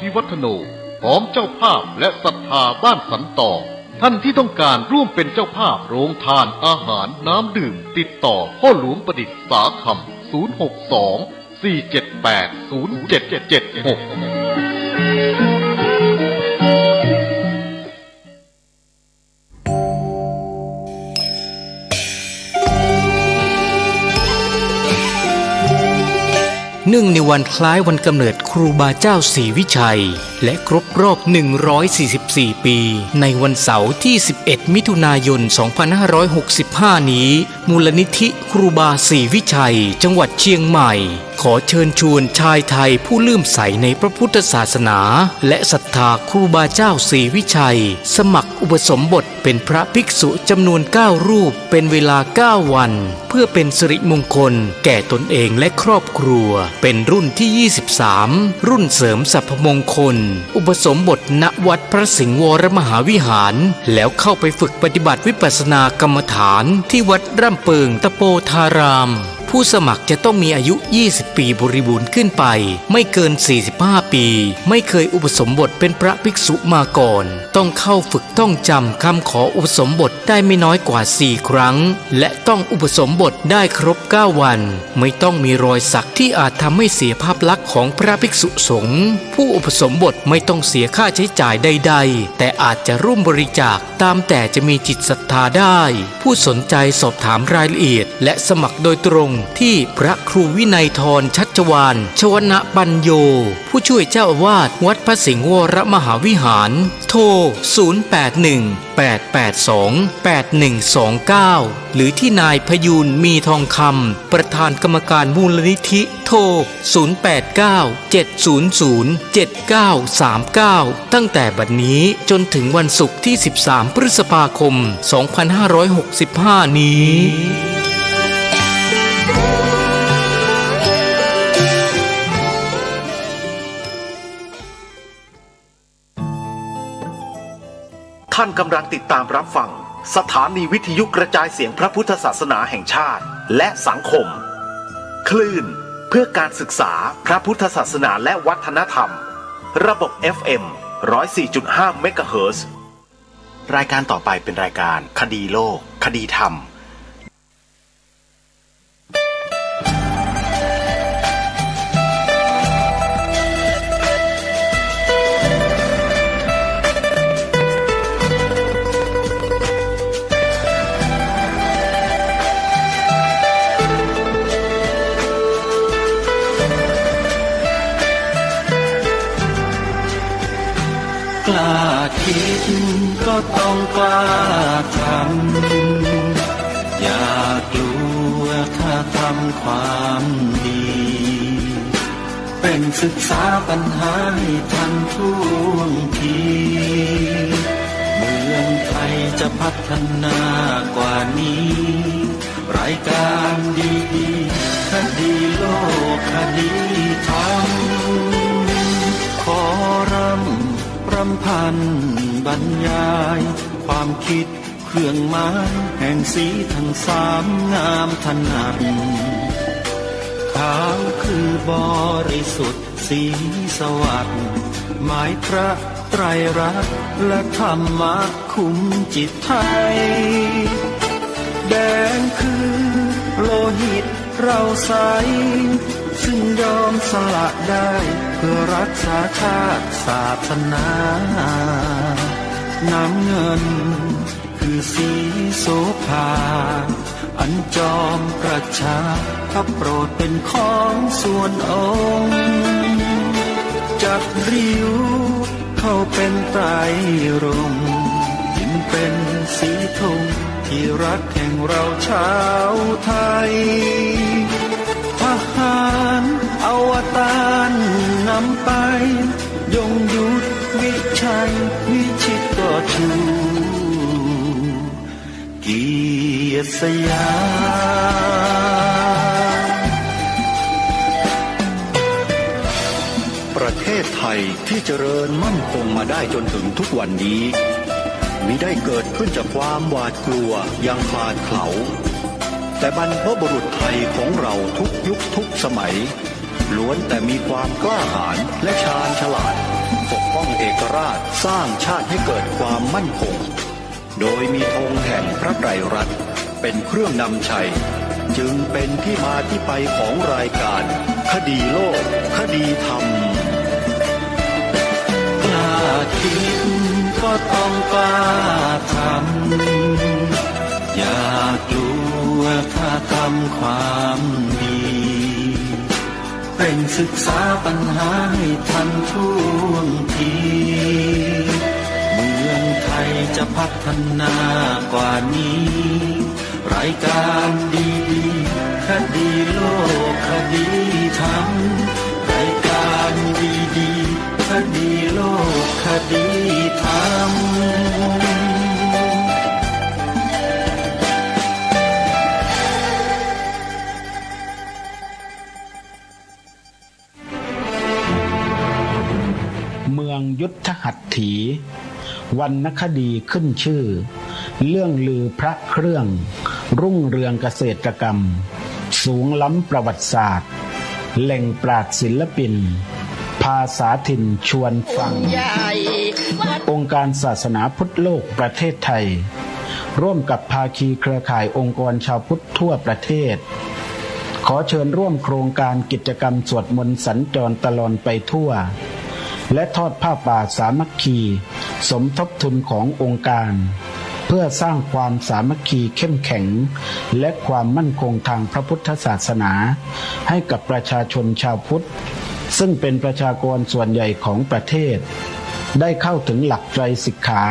พิวัฒโนพร้อมเจ้าภาพและศรัทธาบ้านสันต่อท่านที่ต้องการร่วมเป็นเจ้าภาพโรงทานอาหารน้ำดื่มติดต่อพ่อหลวงประดิษฐ์สาคำ062-478-0776เนื่องในวันคล้ายวันกำเนิดครูบาเจ้าศรีวิชัยและครบรอบ144 ปีในวันเสาร์ที่11มิถุนายน2565นี้มูลนิธิครูบาศรีวิชัยจังหวัดเชียงใหม่ขอเชิญชวนชายไทยผู้เลื่อมใสในพระพุทธศาสนาและศรัทธาครูบาเจ้าศรีวิชัยสมัครอุปสมบทเป็นพระภิกษุจำนวน9รูปเป็นเวลา9วันเพื่อเป็นสิริมงคลแก่ตนเองและครอบครัวเป็นรุ่นที่23รุ่นเสริมสรรพมงคลอุปสมบทณวัดพระสิงห์วรมหาวิหารแล้วเข้าไปฝึกปฏิบัติวิปัสสนากรรมฐานที่วัดร่ำเปิงตะโปธารามผู้สมัครจะต้องมีอายุ20ปีบริบูรณ์ขึ้นไปไม่เกิน45ปีไม่เคยอุปสมบทเป็นพระภิกษุมาก่อนต้องเข้าฝึกต้องจำคำขออุปสมบทได้ไม่น้อยกว่า4ครั้งและต้องอุปสมบทได้ครบ9วันไม่ต้องมีรอยสักที่อาจทำให้เสียภาพลักษณ์ของพระภิกษุสงฆ์ผู้อุปสมบทไม่ต้องเสียค่าใช้จ่ายใดๆแต่อาจจะร่วมบริจาคตามแต่จะมีจิตศรัทธาได้ผู้สนใจสอบถามรายละเอียดและสมัครโดยตรงที่พระครูวินัยธรชัชวาลชวนะปัญโยผู้ช่วยเจ้าอาวาสวัดพระสิงห์วรมหาวิหารโทร0818828129หรือที่นายพยูนมีทองคำประธานกรรมการมูลนิธิโทร0897007939ตั้งแต่บัดนี้จนถึงวันศุกร์ที่13พฤษภาคม2565นี้ท่านกำลังติดตามรับฟังสถานีวิทยุกระจายเสียงพระพุทธศาสนาแห่งชาติและสังคมคลื่นเพื่อการศึกษาพระพุทธศาสนาและวัฒนธรรมระบบ FM 104.5 เมกะเฮิรตซ์รายการต่อไปเป็นรายการคดีโลกคดีธรรมกล้าคิดก็ต้องกล้าทำอย่ากลัวถ้าทำความดีเป็นศึกษาปัญหาให้ทันท่วงทีเมืองไทยจะพัฒนากว่านี้รายการดีคดีโลกคดีธรรมขอรำพันบรรยายความคิดเครื่องหมายแห่งสีทั้งสามงามถนัดขาวคือบริสุทธิ์สีสวัสดิ์หมายพระไตรรัตน์และธรรมะคุ้มจิตไทยแดงคือโลหิตเราใสซึ่งยอมสละได้เพื่อรักษาชาติศาสนาน้ำเงินคือสีโสภาอันจอมประชาพระโปรดเป็นของส่วนองค์จัดริ้วเข้าเป็นไตรรงค์ยิ่งเป็นสีธงที่รักแห่งเราชาวไทยทหารอวตารนำไปยงยุทธวิชัยวิชิตก็ชูเกียรติสยามประเทศไทยที่เจริญมั่นคงมาได้จนถึงทุกวันนี้มิได้เกิดขึ้นจากความหวาดกลัวอย่างคลาดเขลาแต่บรรพบุรุษไทยของเราทุกยุคทุกสมัยล้วนแต่มีความกล้าหาญและชาญฉลาด ราชสร้างชาติให้เกิดความมั่นคงโดยมีธงแห่งพระไตรรัตน์เป็นเครื่องนำชัยจึงเป็นที่มาที่ไปของรายการคดีโลกคดีธรรมกล้าคิดก็ต้องกล้าทำอย่ากลัวถ้าทำความดีเป็นศึกษาปัญหาให้ทันท่วงทีเมืองไทยจะพัฒนากว่านี้รายการดีๆคดีโลกคดีธรรมรายการดีๆคดีโลกคดีธรรมเมืองยุทธหัตถีวรรณคดีขึ้นชื่อเรื่องลือพระเครื่องรุ่งเรืองเกษตรกรรมสูงล้ำประวัติศาสตร์แหล่งปราชญ์ศิลปินภาษาถิ่นชวนฟังองค์การศาสนาพุทธโลกประเทศไทยร่วมกับภาคีเครือข่ายองค์กรชาวพุทธทั่วประเทศขอเชิญร่วมโครงการกิจกรรมสวดมนต์สัญจรตลอดไปทั่วและทอดผ้าป่าสามัคคีสมทบทุนขององค์การเพื่อสร้างความสามัคคีเข้มแข็งและความมั่นคงทางพระพุทธศาสนาให้กับประชาชนชาวพุทธซึ่งเป็นประชากรส่วนใหญ่ของประเทศได้เข้าถึงหลักไตรสิกขา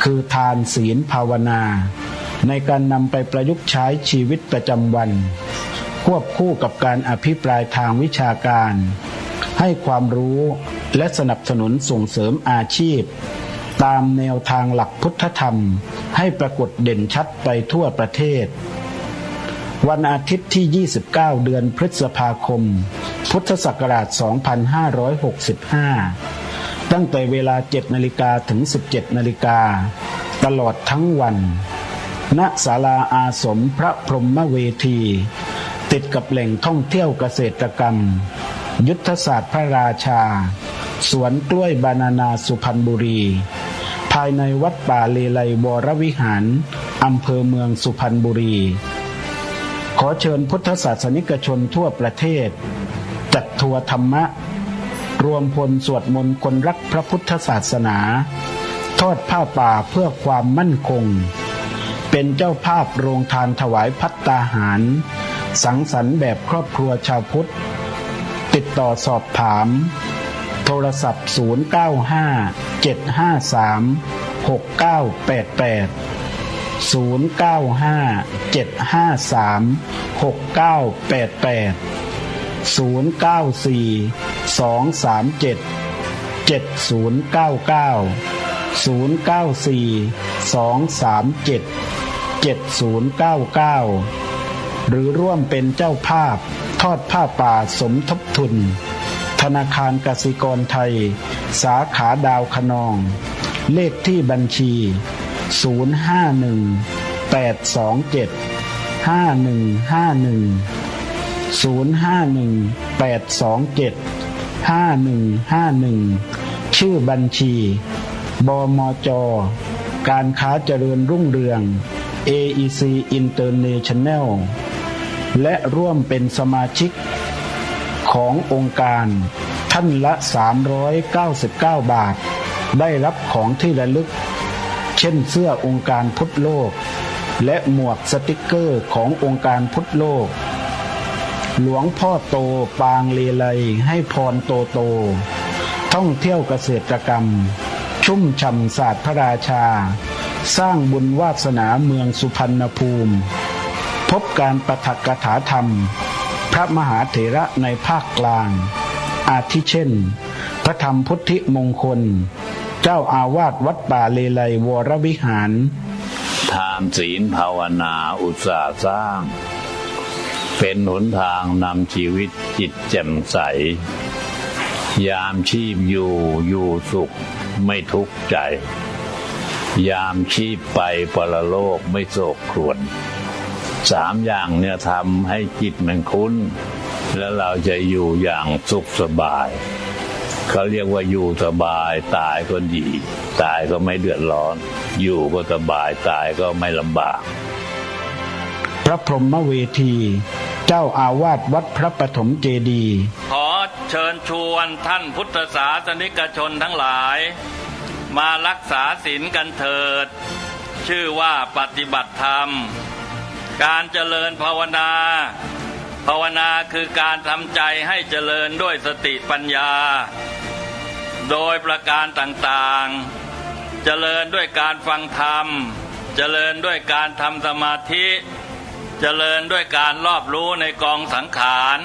คือทานศีลภาวนาในการนำไปประยุกต์ใช้ชีวิตประจำวันควบคู่กับการอภิปรายทางวิชาการให้ความรู้และสนับสนุนส่งเสริมอาชีพตามแนวทางหลักพุทธธรรมให้ปรากฏเด่นชัดไปทั่วประเทศวันอาทิตย์ที่ 29 เดือนพฤษภาคม พุทธศักราช 2565 ตั้งแต่เวลา 7 นาฬิกาถึง 17 นาฬิกาตลอดทั้งวันณศาลาอาสมพระพรหมเวทีติดกับแหล่งท่องเที่ยวเกษตรกรรมยุทธศาสตร์พระราชาสวนกล้วยบานานาสุพรรณบุรีภายในวัดป่าเลไลวรวิหารอำเภอเมืองสุพรรณบุรีขอเชิญพุทธศาสนิกชนทั่วประเทศจัดทัวร์ธรรมะรวมพลสวดมนต์คนรักพระพุทธศาสนาทอดผ้าป่าเพื่อความมั่นคงเป็นเจ้าภาพโรงทานถวายภัตตาหารสังสรรค์แบบครอบครัวชาวพุทธติดต่อสอบถามโทรศัพท์ หรือร่วมเป็นเจ้าภาพทอดผ้าป่าสมทบทุนธนาคารกสิกรไทยสาขาดาวคะนองเลขที่บัญชี051-827-5151 ชื่อบัญชีบมจ.การค้าเจริญรุ่งเรือง AEC International และร่วมเป็นสมาชิกขององค์การท่านละ399 บาทได้รับของที่ระลึกเช่นเสื้อองค์การพุทธโลกและหมวกสติกเกอร์ขององค์การพุทธโลกหลวงพ่อโตปางเลไลให้พรโตโตท่องเที่ยวเกษตรกรรมชุ่มฉ่ำศาสตร์พระราชาสร้างบุญวาสนาเมืองสุพรรณภูมิพบการปาฐกถาธรรมพระมหาเถระในภาคกลางอาทิเช่นพระธรรมพุทธิมงคลเจ้าอาวาสวัดป่าเลไลวรวิหารทานศีลภาวนาอุตสาห์สร้างเป็นหนทางนำชีวิตจิตแจ่มใสยามชีพอยู่สุขไม่ทุกข์ใจยามชีพไปปรโลกไม่โศกครวญ3 อย่างเนี่ยทำให้จิตมันคุ้นแล้วเราจะอยู่อย่างสุขสบาย เขาเรียกว่าอยู่สบายตายก็ดี ตายก็ไม่เดือดร้อน อยู่ก็สบายตายก็ไม่ลำบาก พระพรหมเวที เจ้าอาวาสวัดพระปฐมเจดีย์ ขอเชิญชวนท่านพุทธศาสนิกชนทั้งหลาย มารักษาศีลกันเถิด ชื่อว่าปฏิบัติธรรม การเจริญภาวนา ภาวนาคือการทำใจให้เจริญด้วยสติปัญญา โดยประการต่างๆเจริญด้วยการฟังธรรมเจริญด้วยการทำสมาธิเจริญด้วยการรอบรู้ในกองสังขาร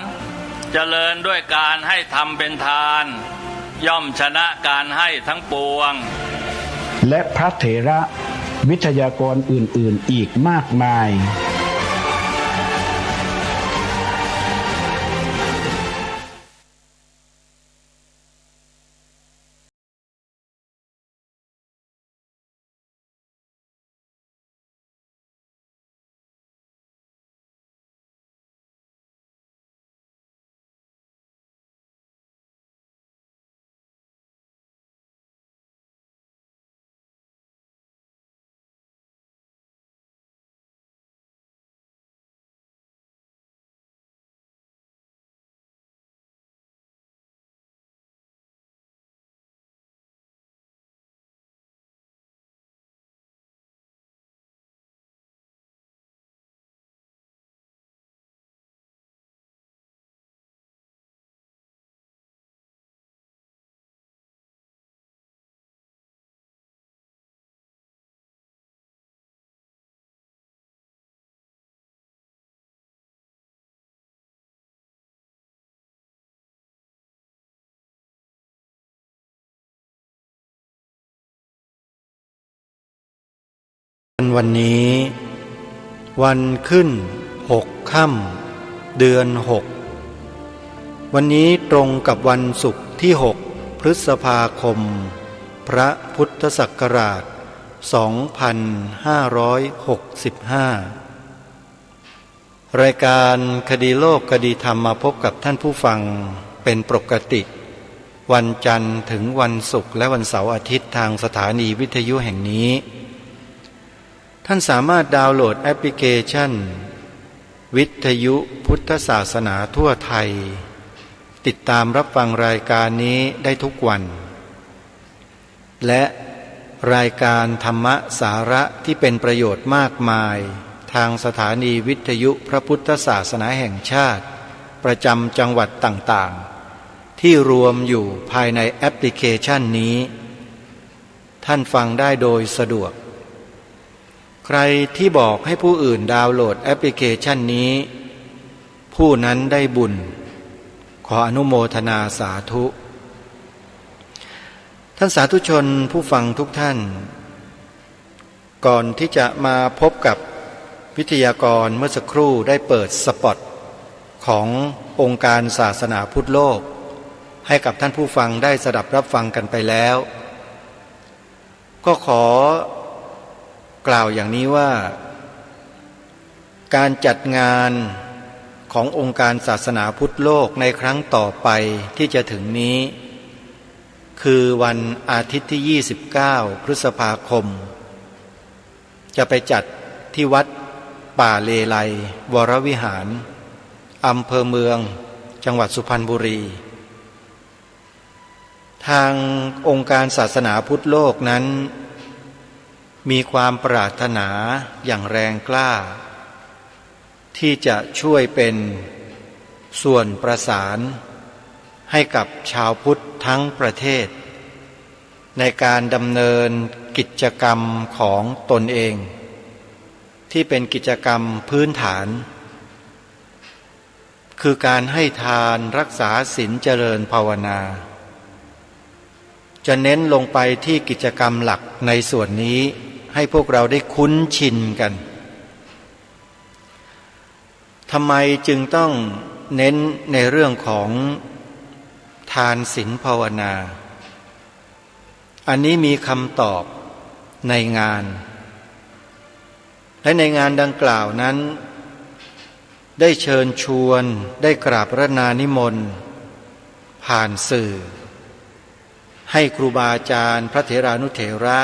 เจริญด้วยการให้ทำเป็นทาน ย่อมชนะการให้ทั้งปวงและพระเถระวิทยากรอื่นๆอีกมากมายวันนี้วันขึ้น6 ค่ำเดือน6วันนี้ตรงกับวันศุกร์ที่6 พฤษภาคมพระพุทธศักราช2565รายการคดีโลกคดีธรรมมาพบกับท่านผู้ฟังเป็นปกติวันจันทร์ถึงวันศุกร์และวันเสาร์อาทิตย์ทางสถานีวิทยุแห่งนี้ท่านสามารถดาวน์โหลดแอปพลิเคชันวิทยุพุทธศาสนาทั่วไทยติดตามรับฟังรายการนี้ได้ทุกวันและรายการธรรมะสาระที่เป็นประโยชน์มากมายทางสถานีวิทยุพระพุทธศาสนาแห่งชาติประจำจังหวัดต่างๆที่รวมอยู่ภายในแอปพลิเคชันนี้ท่านฟังได้โดยสะดวกใครที่บอกให้ผู้อื่นดาวน์โหลดแอปพลิเคชันนี้ผู้นั้นได้บุญขออนุโมทนาสาธุท่านสาธุชนผู้ฟังทุกท่านก่อนที่จะมาพบกับวิทยากรเมื่อสักครู่ได้เปิดสปอตขององค์การศาสนาพุทธโลกให้กับท่านผู้ฟังได้สดับรับฟังกันไปแล้วก็ขอกล่าวอย่างนี้ว่าการจัดงานขององค์การศาสนาพุทธโลกในครั้งต่อไปที่จะถึงนี้คือวันอาทิตย์ที่29 พฤษภาคมจะไปจัดที่วัดป่าเลไลวรวิหารอำเภอเมืองจังหวัดสุพรรณบุรีทางองค์การศาสนาพุทธโลกนั้นมีความปรารถนาอย่างแรงกล้าที่จะช่วยเป็นส่วนประสานให้กับชาวพุทธทั้งประเทศในการดำเนินกิจกรรมของตนเองที่เป็นกิจกรรมพื้นฐานคือการให้ทานรักษาศีลเจริญภาวนาจะเน้นลงไปที่กิจกรรมหลักในส่วนนี้ให้พวกเราได้คุ้นชินกันทำไมจึงต้องเน้นในเรื่องของทานศีลภาวนาอันนี้มีคำตอบในงานและในงานดังกล่าวนั้นได้เชิญชวนได้กราบพระนานิมนต์ผ่านสื่อ ให้ครูบาอาจารย์พระเถรานุเถระ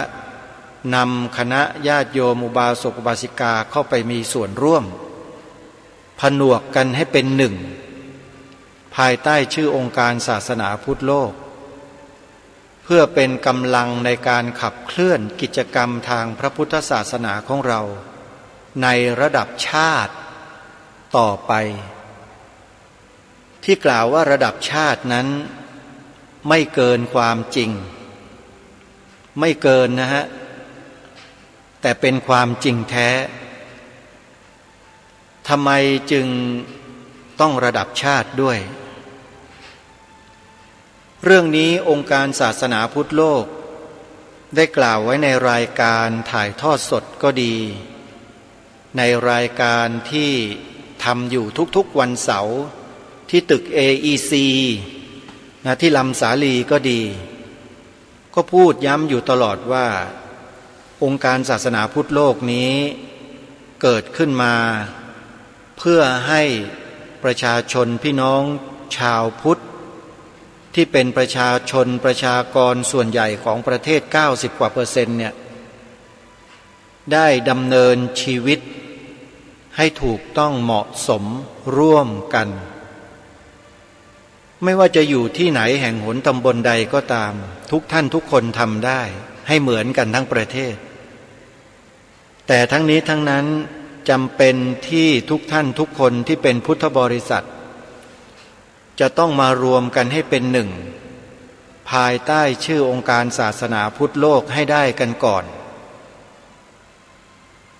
นำคณะญาติโยมอุบาสกอุบาสิกาเข้าไปมีส่วนร่วมผนวกกันให้เป็นหนึ่งภายใต้ชื่อองค์การศาสนาพุทธโลกเพื่อเป็นกำลังในการขับเคลื่อนกิจกรรมทางพระพุทธศาสนาของเราในระดับชาติต่อไปที่กล่าวว่าระดับชาตินั้นไม่เกินความจริงไม่เกินนะฮะแต่เป็นความจริงแท้ทำไมจึงต้องระดับชาติด้วยเรื่องนี้องค์การศาสนาพุทธโลกได้กล่าวไว้ในรายการถ่ายทอดสดก็ดีในรายการที่ทำอยู่ทุกๆวันเสาร์ที่ตึก AEC นะที่ลำสาลีก็ดีก็พูดย้ำอยู่ตลอดว่าองค์การศาสนาพุทธโลกนี้เกิดขึ้นมาเพื่อให้ประชาชนพี่น้องชาวพุทธที่เป็นประชาชนประชากรส่วนใหญ่ของประเทศ90 กว่า%เนี่ยได้ดำเนินชีวิตให้ถูกต้องเหมาะสมร่วมกันไม่ว่าจะอยู่ที่ไหนแห่งหนตำบลใดก็ตามทุกท่านทุกคนทำได้ให้เหมือนกันทั้งประเทศแต่ทั้งนี้ทั้งนั้นจำเป็นที่ทุกท่านทุกคนที่เป็นพุทธบริษัทจะต้องมารวมกันให้เป็นหนึ่งภายใต้ชื่อองค์การศาสนาพุทธโลกให้ได้กันก่อน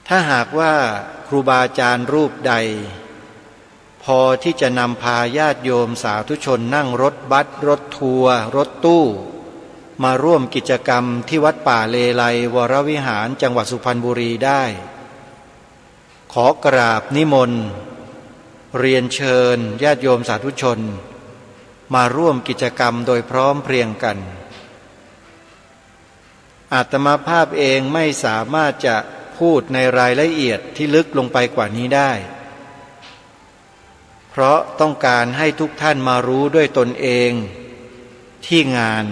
ถ้าหากว่าครูบาอาจารย์รูปใดพอที่จะนำพาญาติโยมสาธุชนนั่งรถบัสรถทัวร์รถตู้มาร่วมกิจกรรมที่วัดป่าเลไลวรวิหารจังหวัดสุพรรณบุรีได้ขอกราบนิมนต์เรียนเชิญญาติโยมสาธุชนมาร่วมกิจกรรมโดยพร้อมเพรียงกันอาตมาภาพเองไม่สามารถจะพูดในรายละเอียดที่ลึกลงไปกว่านี้ได้เพราะต้องการให้ทุกท่านมารู้ด้วยตนเองที่งาน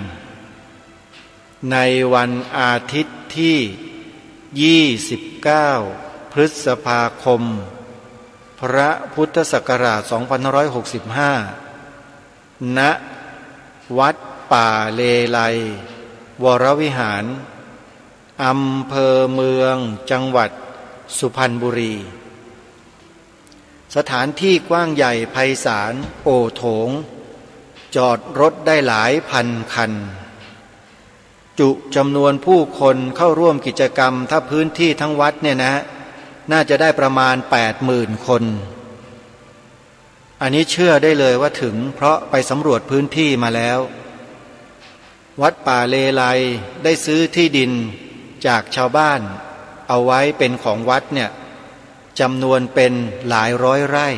ในวันอาทิตย์ที่29พฤษภาคมพระพุทธศักราช2565ณวัดป่าเลไลวรวิหารอำเภอเมืองจังหวัดสุพรรณบุรีสถานที่กว้างใหญ่ไพศาลโอโถงจอดรถได้หลายพันคันจุจำนวนผู้คนเข้าร่วมกิจกรรมถ้าพื้นที่ทั้งวัดเนี่ยนะน่าจะได้ประมาณ 80,000 คนอันนี้เชื่อได้เลยว่าถึงเพราะไปสำรวจพื้นที่มาแล้ววัดป่าเลไลได้ซื้อที่ดินจากชาวบ้านเอาไว้เป็นของวัดเนี่ยจำนวนเป็นหลายร้อยไร่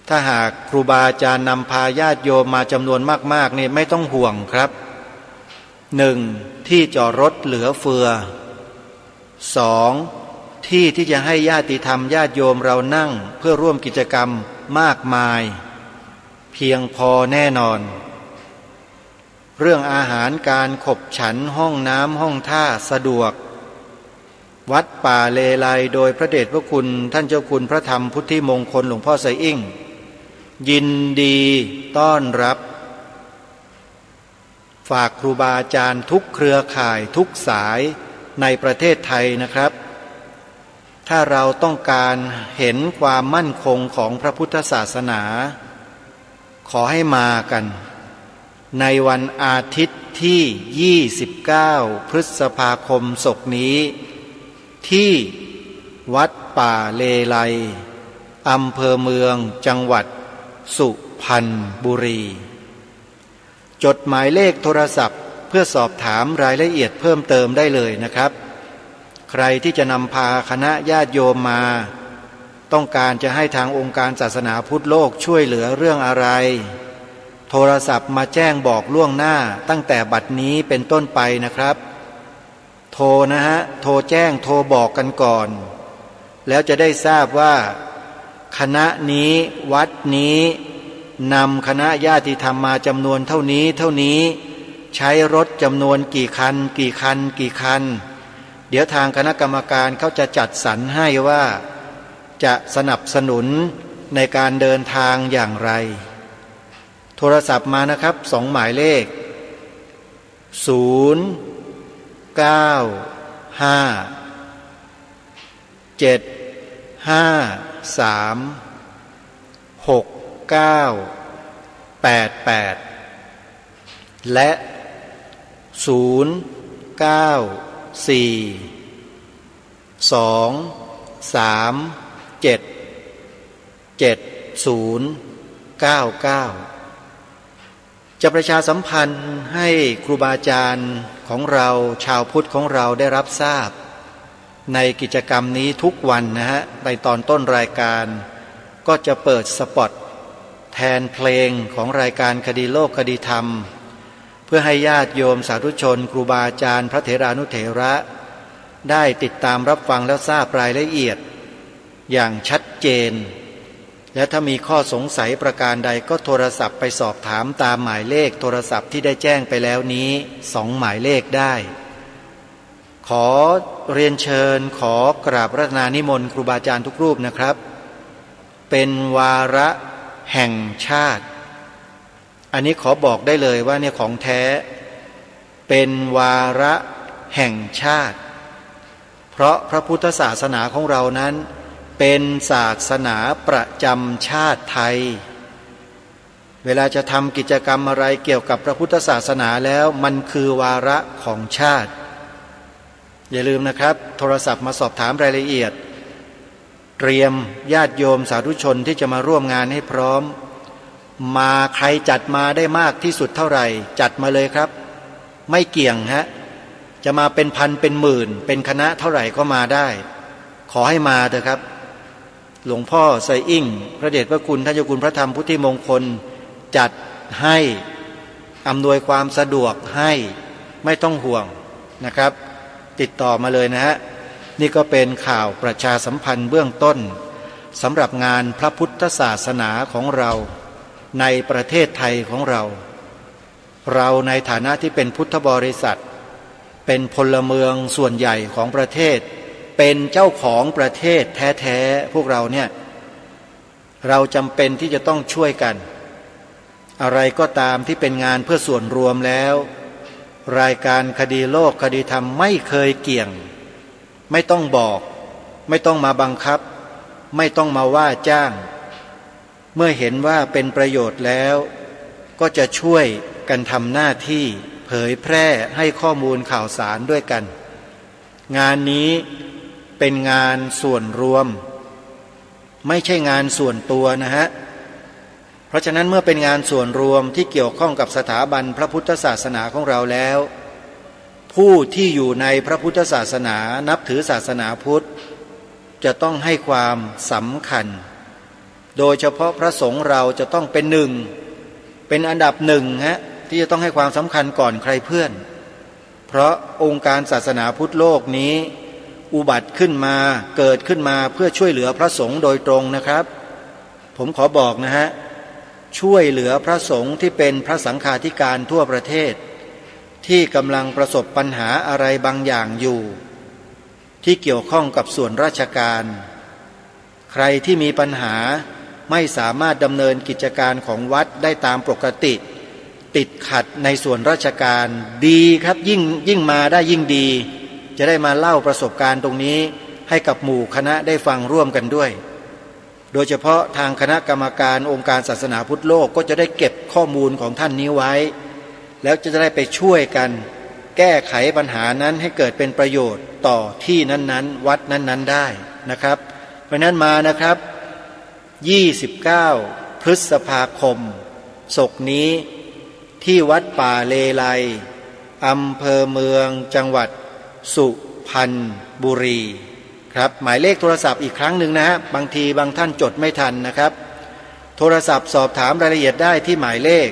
ถ้าหากครูบาอาจารย์นำพาญาติโยมมาจำนวนมากๆนี่ไม่ต้องห่วงครับ1ที่จอดรถเหลือเฟือ2ที่จะให้ญาติธรรมญาติโยมเรานั่งเพื่อร่วมกิจกรรมมากมายเพียงพอแน่นอนเรื่องอาหารการขบฉันห้องน้ำห้องท่าสะดวกวัดป่าเลไลโดยพระเดชพระคุณท่านเจ้าคุณพระธรรมพุทธิมงคลหลวงพ่อไซอิ่งยินดีต้อนรับฝากครูบาอาจารย์ทุกเครือข่ายทุกสายในประเทศไทยนะครับถ้าเราต้องการเห็นความมั่นคงของพระพุทธศาสนาขอให้มากันในวันอาทิตย์ที่29พฤษภาคมศกนี้ที่วัดป่าเลไลอำเภอเมืองจังหวัดสุพรรณบุรีจดหมายเลขโทรศัพท์เพื่อสอบถามรายละเอียดเพิ่มเติมได้เลยนะครับใครที่จะนำพาคณะญาติโยมมาต้องการจะให้ทางองค์การศาสนาพุทธโลกช่วยเหลือเรื่องอะไรโทรศัพท์มาแจ้งบอกล่วงหน้าตั้งแต่บัดนี้เป็นต้นไปนะครับโทรนะฮะโทรแจ้งโทรบอกกันก่อนแล้วจะได้ทราบว่าคณะนี้วัดนี้ นำคณะญาติธรรมมาจำนวนเท่านี้เท่านี้ใช้รถจำนวนกี่คันกี่คันกี่คันเดี๋ยวทางคณะกรรมการเขาจะจัดสรรให้ว่าจะสนับสนุนในการเดินทางอย่างไรโทรศัพท์มานะครับ2หมายเลข095-753-6988และ094-237-7099จะประชาสัมพันธ์ให้ครูบาอาจารย์ของเราชาวพุทธของเราได้รับทราบในกิจกรรมนี้ทุกวันนะฮะในตอนต้นรายการก็จะเปิดสปอตแทนเพลงของรายการคดีโลกคดีธรรมเพื่อให้ญาติโยมสาธุชนครูบาอาจารย์พระเถรานุเถระได้ติดตามรับฟังแล้วทราบรายละเอียดอย่างชัดเจนและถ้ามีข้อสงสัยประการใดก็โทรศัพท์ไปสอบถามตามหมายเลขโทรศัพท์ที่ได้แจ้งไปแล้วนี้2หมายเลขได้ขอเรียนเชิญขอกราบรัตนานิมนต์ครูบาอาจารย์ทุกรูปนะครับเป็นวาระแห่งชาติอันนี้ขอบอกได้เลยว่าเนี่ยของแท้เป็นวาระแห่งชาติเพราะพระพุทธศาสนาของเรานั้นเป็นศาสนาประจำชาติไทยเวลาจะทำกิจกรรมอะไรเกี่ยวกับพระพุทธศาสนาแล้วมันคือวาระของชาติอย่าลืมนะครับโทรศัพท์มาสอบถามรายละเอียดเตรียมญาติโยมสาธุชนที่จะมาร่วมงานให้พร้อมมาใครจัดมาได้มากที่สุดเท่าไหร่จัดมาเลยครับไม่เกี่ยงฮะจะมาเป็นพันเป็นหมื่นเป็นคณะเท่าไหร่ก็มาได้ขอให้มาเถอะครับหลวงพ่อไซอิ่งพระเดชพระคุณท่านเจ้าคุณพระธรรมพุทธิมงคลจัดให้อำนวยความสะดวกให้ไม่ต้องห่วงนะครับติดต่อมาเลยนะฮะนี่ก็เป็นข่าวประชาสัมพันธ์เบื้องต้นสำหรับงานพระพุทธศาสนาของเราในประเทศไทยของเราในฐานะที่เป็นพุทธบริษัทเป็นพลเมืองส่วนใหญ่ของประเทศเป็นเจ้าของประเทศแท้ๆพวกเราเนี่ยเราจำเป็นที่จะต้องช่วยกันอะไรก็ตามที่เป็นงานเพื่อส่วนรวมแล้วรายการคดีโลกคดีธรรมไม่เคยเกี่ยงไม่ต้องบอกไม่ต้องมาบังคับไม่ต้องมาว่าจ้างเมื่อเห็นว่าเป็นประโยชน์แล้วก็จะช่วยกันทำหน้าที่เผยแพร่ให้ข้อมูลข่าวสารด้วยกันงานนี้เป็นงานส่วนรวมไม่ใช่งานส่วนตัวนะฮะเพราะฉะนั้นเมื่อเป็นงานส่วนรวมที่เกี่ยวข้องกับสถาบันพระพุทธศาสนาของเราแล้วผู้ที่อยู่ในพระพุทธศาสนานับถือศาสนาพุทธจะต้องให้ความสำคัญโดยเฉพาะพระสงฆ์เราจะต้องเป็นหนึ่งเป็นอันดับหนึ่งฮะที่จะต้องให้ความสำคัญก่อนใครเพื่อนเพราะองค์การศาสนาพุทธโลกนี้อุบัติขึ้นมาเกิดขึ้นมาเพื่อช่วยเหลือพระสงฆ์โดยตรงนะครับผมขอบอกนะฮะช่วยเหลือพระสงฆ์ที่เป็นพระสังฆาธิการทั่วประเทศที่กำลังประสบปัญหาอะไรบางอย่างอยู่ที่เกี่ยวข้องกับส่วนราชการใครที่มีปัญหาไม่สามารถดำเนินกิจการของวัดได้ตามปกติติดขัดในส่วนราชการดีครับยิ่งมาได้ยิ่งดีจะได้มาเล่าประสบการณ์ตรงนี้ให้กับหมู่คณะได้ฟังร่วมกันด้วยโดยเฉพาะทางคณะกรรมการองค์การศาสนาพุทธโลกก็จะได้เก็บข้อมูลของท่านนี้ไว้แล้วจะได้ไปช่วยกันแก้ไขปัญหานั้นให้เกิดเป็นประโยชน์ต่อที่นั้นๆวัดนั้นๆได้นะครับเพราะนั้นมานะครับ29พฤษภาคมศกนี้ที่วัดป่าเลไลอำเภอเมืองจังหวัดสุพรรณบุรีครับหมายเลขโทรศัพท์อีกครั้งหนึ่งนะฮะบางทีบางท่านจดไม่ทันนะครับโทรศัพท์สอบถามรายละเอียดได้ที่หมายเลข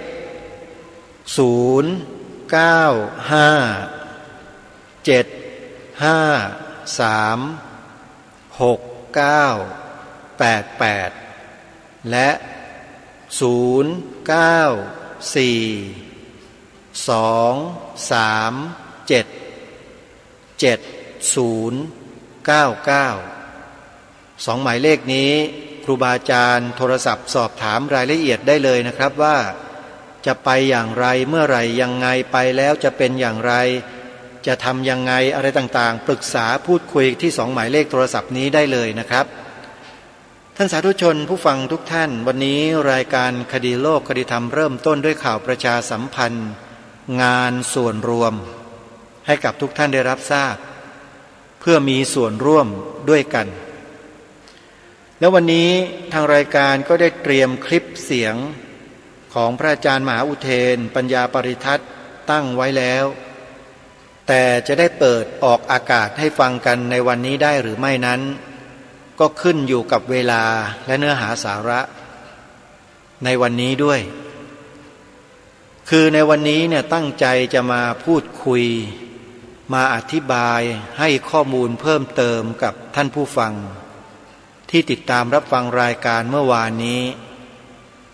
095-753-6988และ094-237-7099 สองหมายเลขนี้ครูบาอาจารย์โทรศัพท์สอบถามรายละเอียดได้เลยนะครับว่าจะไปอย่างไรเมื่อไหร่ยังไงไปแล้วจะเป็นอย่างไรจะทำยังไงอะไรต่างๆปรึกษาพูดคุยที่สองหมายเลขโทรศัพท์นี้ได้เลยนะครับท่านสาธุชนผู้ฟังทุกท่านวันนี้รายการคดีโลกคดีธรรมเริ่มต้นด้วยข่าวประชาสัมพันธ์งานส่วนรวมให้กับทุกท่านได้รับทราบเพื่อมีส่วนร่วมด้วยกันแล้ววันนี้ทางรายการก็ได้เตรียมคลิปเสียงของพระอาจารย์มหาอุเทนปัญญาปริทัศน์ตั้งไว้แล้วแต่จะได้เปิดออกอากาศให้ฟังกันในวันนี้ได้หรือไม่นั้นก็ขึ้นอยู่กับเวลาและเนื้อหาสาระในวันนี้ด้วยคือในวันนี้เนี่ยตั้งใจจะมาพูดคุยมาอธิบายให้ข้อมูลเพิ่มเติมกับท่านผู้ฟังที่ติดตามรับฟังรายการเมื่อวานนี้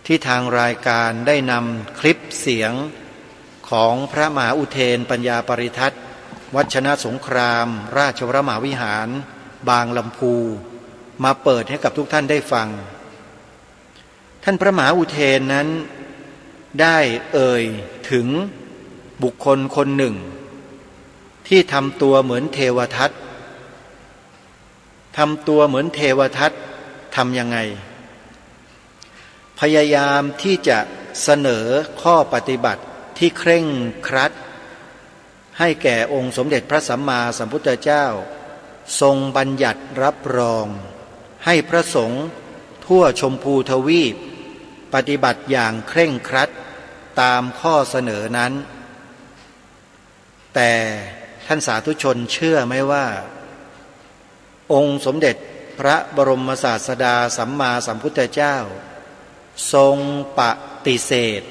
ที่ทางรายการได้นำคลิปเสียงของพระมหาอุเทนปัญญาปริทัศน์วัดชนะสงครามราชวรมหาวิหารบางลำพูมาเปิดให้กับทุกท่านได้ฟังท่านพระมหาอุเทนนั้นได้เอ่ยถึงบุคคลคนหนึ่งที่ทำตัวเหมือนเทวทัตทำตัวเหมือนเทวทัตทำยังไงพยายามที่จะเสนอข้อปฏิบัติที่เคร่งครัดให้แก่องค์สมเด็จพระสัมมาสัมพุทธเจ้าทรงบัญญัติรับรองให้พระสงฆ์ทั่วชมพูทวีปปฏิบัติอย่างเคร่งครัดตามข้อเสนอนั้นแต่ท่านสาธุชนเชื่อไหมว่าองค์สมเด็จพระบรมศาสดาสัมมาสัมพุทธเจ้าทรงปฏิเสธ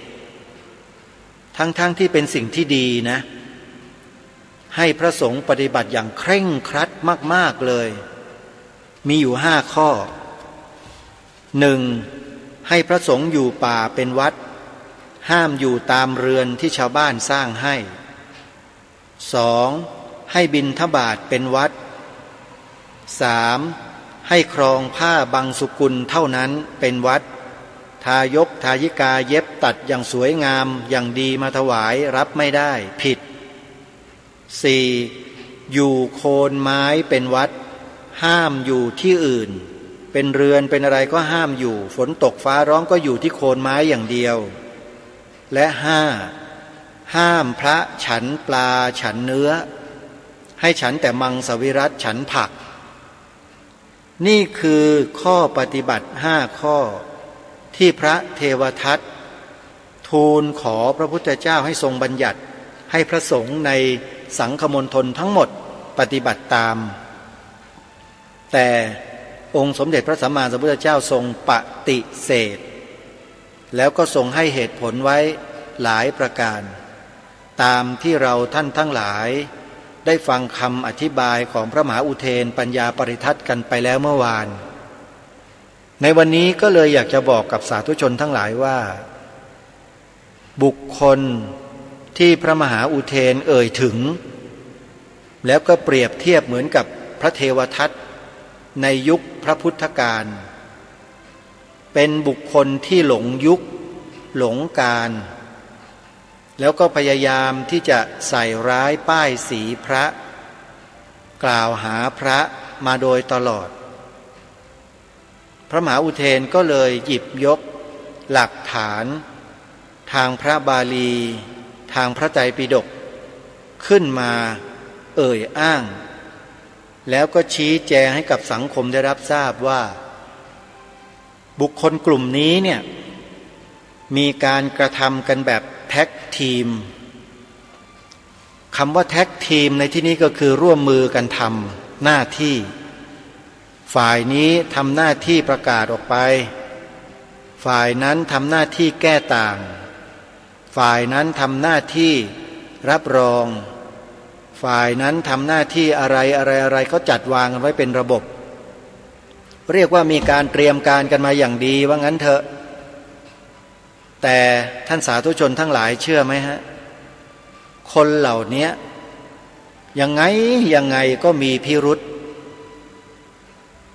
ทั้งที่เป็นสิ่งที่ดีนะให้พระสงฆ์ปฏิบัติอย่างเคร่งครัดมากๆเลยมีอยู่5 ข้อ 1. ให้พระสงฆ์อยู่ป่าเป็นวัดห้ามอยู่ตามเรือนที่ชาวบ้านสร้างให้ 2. ให้บิณฑบาตเป็นวัด 3. ให้ครองผ้าบังสุกุลเท่านั้นเป็นวัดทายกทายิกาเย็บตัดอย่างสวยงามอย่างดีมาถวายรับไม่ได้ผิด 4. อยู่โคนไม้เป็นวัดห้ามอยู่ที่อื่นเป็นเรือนเป็นอะไรก็ห้ามอยู่ฝนตกฟ้าร้องก็อยู่ที่โคนไม้อย่างเดียวและ 5. ห้ามพระฉันปลาฉันเนื้อให้ฉันแต่มังสวิรัติฉันผักนี่คือข้อปฏิบัติ5 ข้อที่พระเทวทัตทูลขอพระพุทธเจ้าให้ทรงบัญญัติให้พระสงฆ์ในสังฆมณฑลทั้งหมดปฏิบัติตามแต่องค์สมเด็จพระสัมมาสัมพุทธเจ้าทรงปฏิเสธแล้วก็ทรงให้เหตุผลไว้หลายประการตามที่เราท่านทั้งหลายได้ฟังคำอธิบายของพระมหาอุเทนปัญญาปริทัศน์กันไปแล้วเมื่อวานในวันนี้ก็เลยอยากจะบอกกับสาธุชนทั้งหลายว่าบุคคลที่พระมหาอุเทนเอ่ยถึงแล้วก็เปรียบเทียบเหมือนกับพระเทวทัตในยุคพระพุทธกาลเป็นบุคคลที่หลงยุคหลงการแล้วก็พยายามที่จะใส่ร้ายป้ายสีพระกล่าวหาพระมาโดยตลอดพระมหาอุเทนก็เลยหยิบยกหลักฐานทางพระบาลีทางพระไตรปิฎกขึ้นมาเอ่ยอ้างแล้วก็ชี้แจงให้กับสังคมได้รับทราบว่าบุคคลกลุ่มนี้เนี่ยมีการกระทำกันแบบแท็กทีมคำว่าแท็กทีมในที่นี้ก็คือร่วมมือกันทำหน้าที่ฝ่ายนี้ทำหน้าที่ประกาศออกไปฝ่ายนั้นทำหน้าที่แก้ต่างฝ่ายนั้นทำหน้าที่รับรองฝ่ายนั้นทำหน้าที่อะไรก็จัดวางกันไว้เป็นระบบเรียกว่ามีการเตรียมการกันมาอย่างดีว่างั้นเถอะ แต่ท่านสาธุชนทั้งหลายเชื่อไหมฮะคนเหล่านี้ยังไงก็มีพิรุษ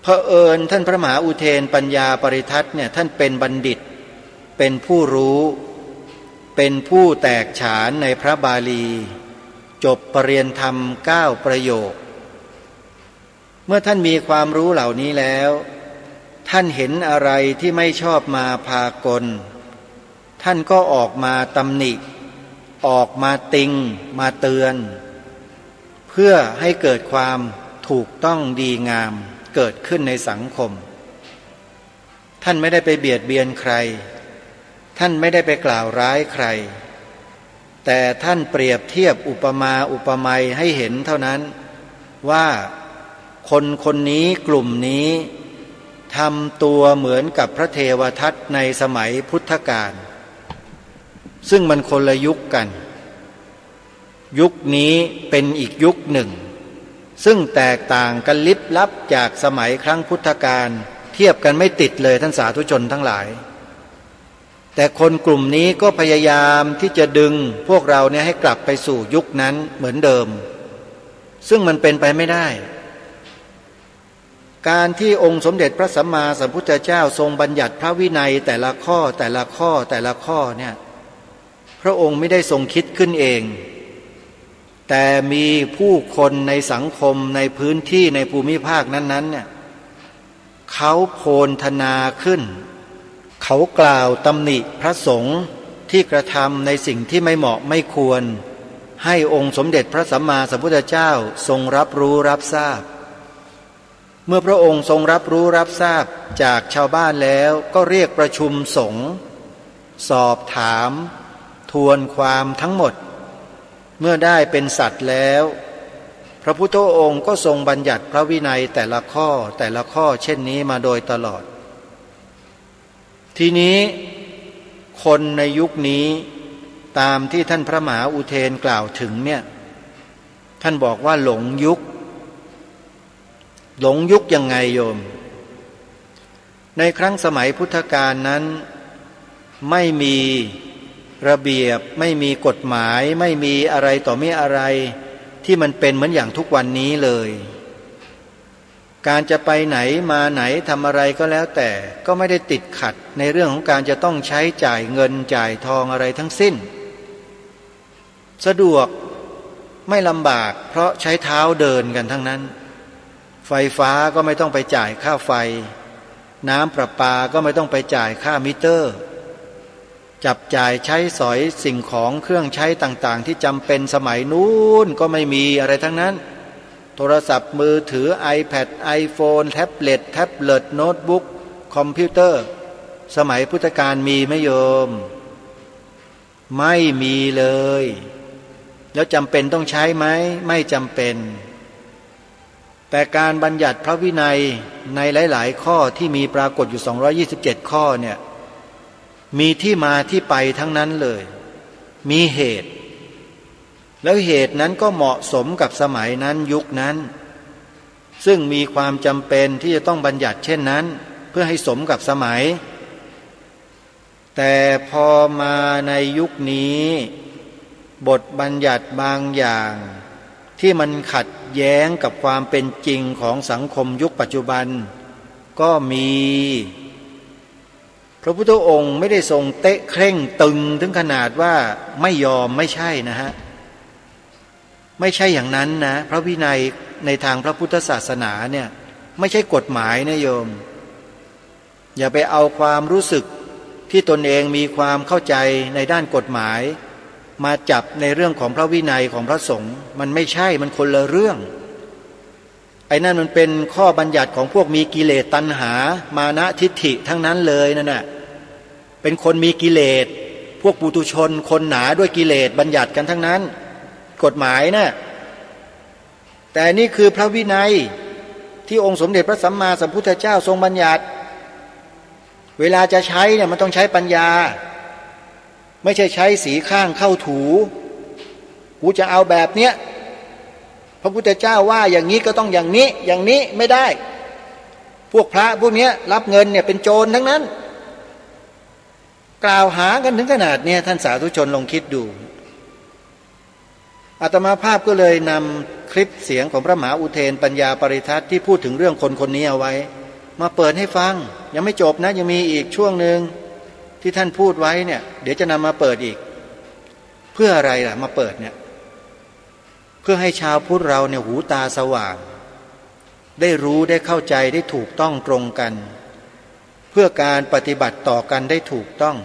เผอิญท่านพระมหาอุเทนปัญญาปริทัตเนี่ยท่านเป็นบัณฑิตเป็นผู้รู้เป็นผู้แตกฉานในพระบาลีจบปรริญญาธรรม9ประโยคเมื่อท่านมีความรู้เหล่านี้แล้วท่านเห็นอะไรที่ไม่ชอบมาพากลท่านก็ออกมาตำหนิออกมาติงมาเตือนเพื่อให้เกิดความถูกต้องดีงามเกิดขึ้นในสังคมท่านไม่ได้ไปเบียดเบียนใครท่านไม่ได้ไปกล่าวร้ายใครแต่ท่านเปรียบเทียบอุปมาอุปไมยให้เห็นเท่านั้นว่าคนนี้กลุ่มนี้ทำตัวเหมือนกับพระเทวทัตในสมัยพุทธกาลซึ่งมันคนละยุคกันยุคนี้เป็นอีกยุคหนึ่งซึ่งแตกต่างกันลิบลับจากสมัยครั้งพุทธกาลเทียบกันไม่ติดเลยท่านสาธุชนทั้งหลายแต่คนกลุ่มนี้ก็พยายามที่จะดึงพวกเราเนี่ยให้กลับไปสู่ยุคนั้นเหมือนเดิมซึ่งมันเป็นไปไม่ได้การที่องค์สมเด็จพระสัมมาสัมพุทธเจ้าทรงบัญญัติพระวินัยแต่ละข้อเนี่ยพระองค์ไม่ได้ทรงคิดขึ้นเองแต่มีผู้คนในสังคมในพื้นที่ในภูมิภาคนั้นๆเนี่ยเขาโพลธนาขึ้นเขากล่าวตำหนิพระสงฆ์ที่กระทำในสิ่งที่ไม่เหมาะไม่ควรให้องค์สมเด็จพระสัมมาสัมพุทธเจ้าทรงรับรู้รับทราบเมื่อพระองค์ทรงรับรู้รับทราบจากชาวบ้านแล้วก็เรียกประชุมสงฆ์สอบถามทวนความทั้งหมดเมื่อได้เป็นสัตว์แล้วพระพุทธองค์ก็ทรงบัญญัติพระวินัยแต่ละข้อเช่นนี้มาโดยตลอดทีนี้คนในยุคนี้ตามที่ท่านพระมหาอุเทนกล่าวถึงเนี่ยท่านบอกว่าหลงยุคยังไงโยมในครั้งสมัยพุทธกาลนั้นไม่มีระเบียบไม่มีกฎหมายไม่มีอะไรต่อไม่อะไรที่มันเป็นเหมือนอย่างทุกวันนี้เลยการจะไปไหนมาไหนทำอะไรก็แล้วแต่ก็ไม่ได้ติดขัดในเรื่องของการจะต้องใช้จ่ายเงินจ่ายทองอะไรทั้งสิ้นสะดวกไม่ลำบากเพราะใช้เท้าเดินกันทั้งนั้นไฟฟ้าก็ไม่ต้องไปจ่ายค่าไฟน้ำประปาก็ไม่ต้องไปจ่ายค่ามิเตอร์จับจ่ายใช้สอยสิ่งของเครื่องใช้ต่างๆที่จำเป็นสมัยนู้นก็ไม่มีอะไรทั้งนั้นโทรศัพท์มือถือ iPad iPhone แท็บเล็ตโน้ตบุ๊กคอมพิวเตอร์สมัยพุทธกาลมีไหมโยมไม่มีเลยแล้วจำเป็นต้องใช้ไหมไม่จำเป็นแต่การบัญญัติพระวินัยในหลายๆข้อที่มีปรากฏอยู่227ข้อเนี่ยมีที่มาที่ไปทั้งนั้นเลยมีเหตุแล้วเหตุนั้นก็เหมาะสมกับสมัยนั้นยุคนั้นซึ่งมีความจำเป็นที่จะต้องบัญญัติเช่นนั้นเพื่อให้สมกับสมัยแต่พอมาในยุคนี้บทบัญญัติบางอย่างที่มันขัดแย้งกับความเป็นจริงของสังคมยุคปัจจุบันก็มีพระพุทธองค์ไม่ได้ทรงเตะเคร่งตึงถึงขนาดว่าไม่ยอมไม่ใช่นะฮะไม่ใช่อย่างนั้นนะพระวินัยในทางพระพุทธศาสนาเนี่ยไม่ใช่กฎหมายนะโยมอย่าไปเอาความรู้สึกที่ตนเองมีความเข้าใจในด้านกฎหมายมาจับในเรื่องของพระวินัยของพระสงฆ์มันไม่ใช่มันคนละเรื่องไอ้นั่นมันเป็นข้อบัญญัติของพวกมีกิเลสตัณหามานะทิฏฐิทั้งนั้นเลยนั่นน่ะเป็นคนมีกิเลสพวกปุถุชนคนหนาด้วยกิเลสบัญญัติกันทั้งนั้นกฎหมายนะแต่นี่คือพระวินัยที่องค์สมเด็จพระสัมมาสัมพุทธเจ้าทรงบัญญัติเวลาจะใช้เนี่ยมันต้องใช้ปัญญาไม่ใช่ใช้สีข้างเข้าถูกูจะเอาแบบเนี้ยพระพุทธเจ้าว่าอย่างนี้ก็ต้องอย่างนี้ไม่ได้พวกพระพวกนี้รับเงินเนี่ยเป็นโจรทั้งนั้น กล่าวหากันถึงขนาดเนี้ยท่านสาธุชนลองคิดดูอาตมาภาพก็เลยนำคลิปเสียงของพระมหาอุเทนปัญญาปริทัศน์ที่พูดถึงเรื่องคนคนนี้เอาไว้มาเปิดให้ฟังยังไม่จบนะยังมีอีกช่วงหนึ่งที่ท่านพูดไว้เนี่ยเดี๋ยวจะนำมาเปิดอีกเพื่ออะไรล่ะมาเปิดเนี่ยเพื่อให้ชาวพุทธเราเนี่ยหูตาสว่างได้รู้ได้เข้าใจได้ถูกต้องตรงกันเพื่อการปฏิบัติต่อกันได้ถูกต้อง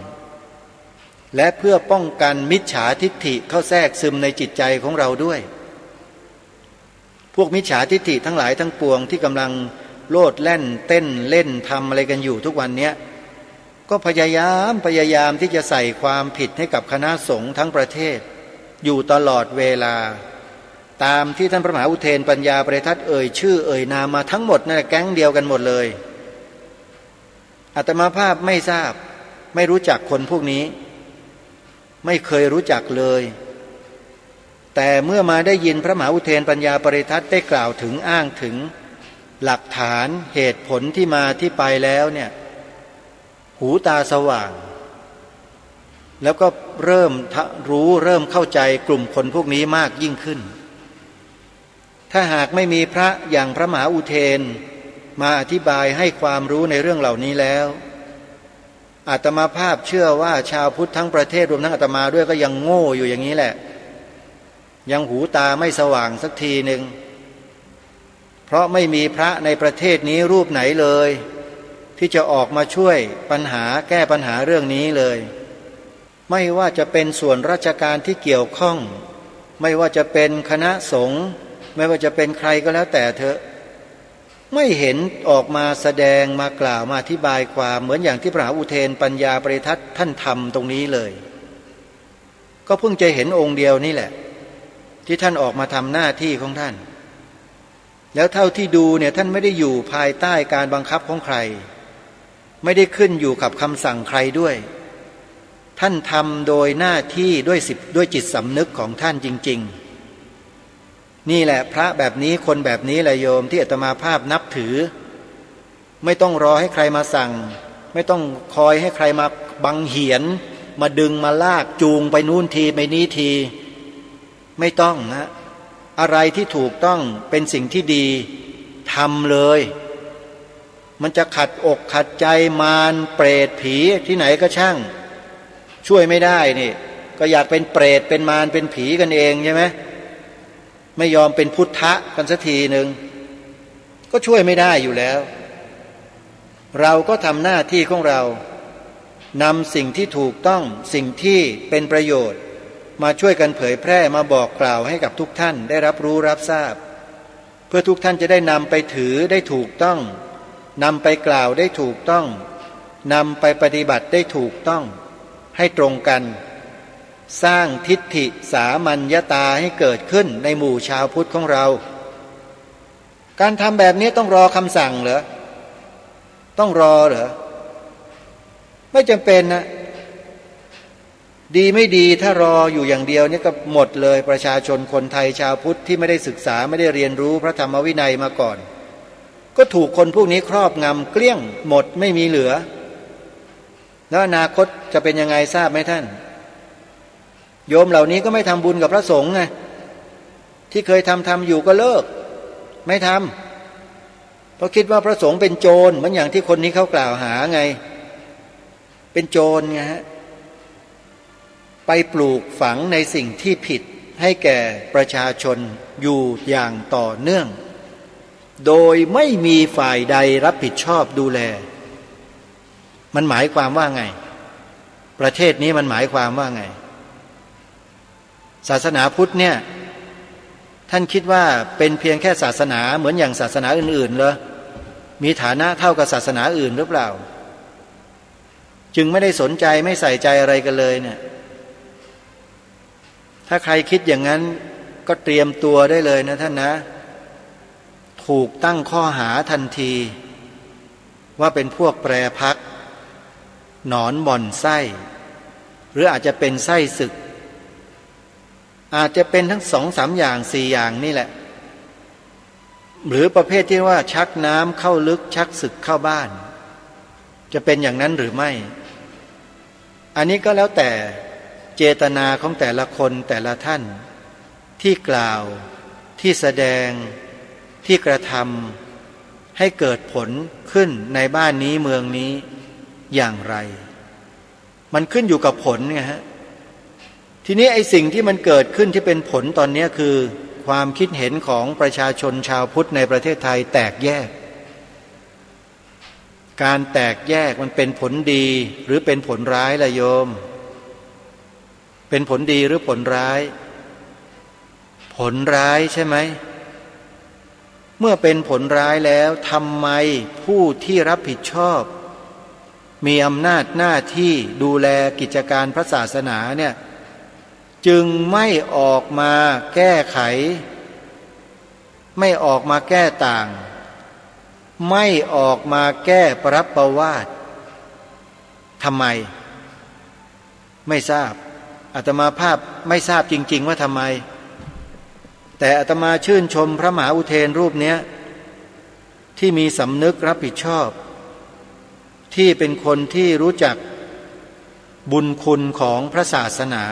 และเพื่อป้องกันมิจฉาทิฏฐิเข้าแทรกซึมในจิตใจของเราด้วยพวกมิจฉาทิฏฐิทั้งหลายทั้งปวงที่กำลังโลดแล่นเต้นเล่นทำอะไรกันอยู่ทุกวันนี้ก็พยายามที่จะใส่ความผิดให้กับคณะสงฆ์ทั้งประเทศอยู่ตลอดเวลาตามที่ท่านพระมหาอุเทนปัญญาปริทัศน์เอ่ยชื่อเอ่ยนามมาทั้งหมดนั่นแหละแก๊งเดียวกันหมดเลยอาตมาภาพไม่ทราบไม่รู้จักคนพวกนี้ไม่เคยรู้จักเลยแต่เมื่อมาได้ยินพระมหาอุเทนปัญญาปริทัศน์ได้กล่าวถึงอ้างถึงหลักฐานเหตุผลที่มาที่ไปแล้วเนี่ยหูตาสว่างแล้วก็เริ่มเข้าใจกลุ่มคนพวกนี้มากยิ่งขึ้นถ้าหากไม่มีพระอย่างพระมหาอุเทนมาอธิบายให้ความรู้ในเรื่องเหล่านี้แล้วอาตมาภาพเชื่อว่าชาวพุทธทั้งประเทศรวมทั้งอาตมาด้วยก็ยังโง่อยู่อย่างนี้แหละยังหูตาไม่สว่างสักทีหนึ่งเพราะไม่มีพระในประเทศนี้รูปไหนเลยที่จะออกมาช่วยแก้ปัญหาเรื่องนี้เลยไม่ว่าจะเป็นส่วนราชการที่เกี่ยวข้องไม่ว่าจะเป็นคณะสงฆ์ไม่ว่าจะเป็นใครก็แล้วแต่เถอะไม่เห็นออกมาแสดงมากล่าวมาอธิบายความเหมือนอย่างที่พระมหาอุเทนปัญญาปริทัศน์ท่านทำตรงนี้เลยก็เพิ่งจะเห็นองค์เดียวนี่แหละที่ท่านออกมาทำหน้าที่ของท่านแล้วเท่าที่ดูเนี่ยท่านไม่ได้อยู่ภายใต้การบังคับของใครไม่ได้ขึ้นอยู่กับคำสั่งใครด้วยท่านทำโดยหน้าที่ด้วยจิตสำนึกของท่านจริงๆนี่แหละพระแบบนี้คนแบบนี้แหละโยมที่อาตมาภาพนับถือไม่ต้องรอให้ใครมาสั่งไม่ต้องคอยให้ใครมาบังเหียนมาดึงมาลากจูงไปนู่นทีไปนี้ทีไม่ต้องนะอะไรที่ถูกต้องเป็นสิ่งที่ดีทำเลยมันจะขัดอกขัดใจมารเปรตผีที่ไหนก็ช่างช่วยไม่ได้นี่ก็อยากเป็นเปรตเป็นมารเป็นผีกันเองใช่ไหมไม่ยอมเป็นพุทธะกันสักทีหนึ่งก็ช่วยไม่ได้อยู่แล้วเราก็ทำหน้าที่ของเรานำสิ่งที่ถูกต้องสิ่งที่เป็นประโยชน์มาช่วยกันเผยแพร่มาบอกกล่าวให้กับทุกท่านได้รับรู้รับทราบเพื่อทุกท่านจะได้นำไปถือได้ถูกต้องนำไปกล่าวได้ถูกต้องนำไปปฏิบัติได้ถูกต้องให้ตรงกันสร้างทิฏฐิสามัญญตาให้เกิดขึ้นในหมู่ชาวพุทธของเราการทำแบบนี้ต้องรอคำสั่งเหรอต้องรอเหรอไม่จำเป็นนะดีไม่ดีถ้ารออยู่อย่างเดียวนี่ก็หมดเลยประชาชนคนไทยชาวพุทธที่ไม่ได้ศึกษาไม่ได้เรียนรู้พระธรรมวินัยมาก่อนก็ถูกคนพวกนี้ครอบงำเกลี้ยงหมดไม่มีเหลือแล้วอนาคตจะเป็นยังไงทราบไหมท่านโยมเหล่านี้ก็ไม่ทำบุญกับพระสงฆ์ไงที่เคยทำอยู่ก็เลิกไม่ทำเพราะคิดว่าพระสงฆ์เป็นโจรเหมือนอย่างที่คนนี้เขากล่าวหาไงเป็นโจรไงฮะไปปลูกฝังในสิ่งที่ผิดให้แก่ประชาชนอยู่อย่างต่อเนื่องโดยไม่มีฝ่ายใดรับผิดชอบดูแลมันหมายความว่าไงประเทศนี้มันหมายความว่าไงศาสนาพุทธเนี่ยท่านคิดว่าเป็นเพียงแค่ศาสนาเหมือนอย่างศาสนาอื่นๆเหรอมีฐานะเท่ากับศาสนาอื่นหรือเปล่าจึงไม่ได้สนใจไม่ใส่ใจอะไรกันเลยเนี่ยถ้าใครคิดอย่างนั้นก็เตรียมตัวได้เลยนะท่านนะถูกตั้งข้อหาทันทีว่าเป็นพวกแปรพักหนอนบ่อนไส้หรืออาจจะเป็นไส้ศึกอาจจะเป็นทั้ง2-3 อย่าง4อย่างนี่แหละหรือประเภทที่ว่าชักน้ำเข้าลึกชักศึกเข้าบ้านจะเป็นอย่างนั้นหรือไม่ อันนี้ก็แล้วแต่เจตนาของแต่ละคนแต่ละท่านที่กล่าวที่แสดงที่กระทำให้เกิดผลขึ้นในบ้านนี้เมืองนี้อย่างไรมันขึ้นอยู่กับผลไงฮะทีนี้ไอ้สิ่งที่มันเกิดขึ้นที่เป็นผลตอนนี้คือความคิดเห็นของประชาชนชาวพุทธในประเทศไทยแตกแยกการแตกแยกมันเป็นผลดีหรือเป็นผลร้ายล่ะโยมเป็นผลดีหรือผลร้ายผลร้ายใช่ไหมเมื่อเป็นผลร้ายแล้วทำไมผู้ที่รับผิดชอบมีอำนาจหน้าที่ดูแลกิจการพระศาสนาเนี่ยจึงไม่ออกมาแก้ไขไม่ออกมาแก้ต่างไม่ออกมาแก้ปรับประวาททำไมไม่ทราบอาตมาภาพไม่ทราบจริงๆว่าทำไมแต่อาตมาชื่นชมพระมหาอุเทนรูปเนี้ยที่มีสำนึกรับผิดชอบที่เป็นคนที่รู้จักบุญคุณของพระศาสนา